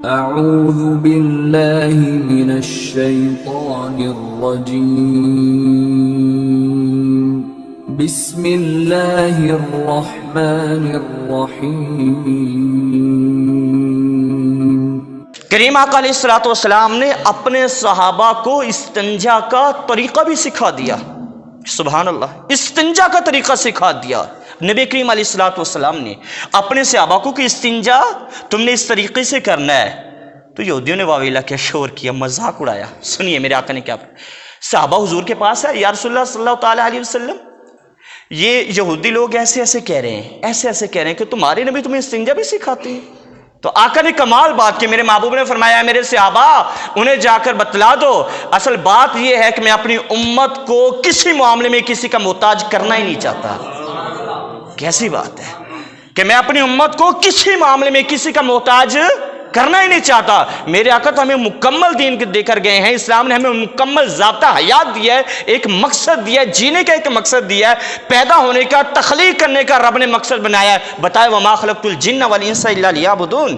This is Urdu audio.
اعوذ باللہ من الشیطان الرجیم بسم اللہ الرحمن الرحیم۔ کریم آقا علیہ السلام نے اپنے صحابہ کو استنجا کا طریقہ بھی سکھا دیا۔ سبحان اللہ، استنجا کا طریقہ سکھا دیا نبی کریم علیہ السلام نے اپنے صحابہ کو کہ استنجا تم نے اس طریقے سے کرنا ہے۔ تو یہودیوں نے واویلا کیا، شور کیا، مذاق اڑایا۔ سنیے میرے آقا نے کیا، صحابہ حضور کے پاس ہے، یا رسول اللہ صلی اللہ تعالیٰ علیہ وسلم، یہ یہودی لوگ ایسے ایسے کہہ رہے ہیں، ایسے ایسے کہہ رہے ہیں کہ تمہارے نبی تمہیں استنجا بھی سکھاتے ہیں۔ تو آقا نے کمال بات کی، میرے محبوب نے فرمایا میرے صحابہ انہیں جا کر بتلا دو، اصل بات یہ ہے کہ میں اپنی امت کو کسی معاملے میں کسی کا محتاج کرنا ہی نہیں چاہتا۔ کیسی بات ہے کہ میں اپنی امت کو کسی معاملے میں کسی کا محتاج کرنا ہی نہیں چاہتا۔ میرے آقا تو ہمیں مکمل دین دے کر گئے ہیں، اسلام نے ہمیں مکمل ضابطہ حیات دیا ہے، ایک مقصد دیا ہے، جینے کا ایک مقصد دیا ہے، پیدا ہونے کا، تخلیق کرنے کا رب نے مقصد بنایا ہے۔ بتائے وما خلقت الجن والانس الا لیعبدون۔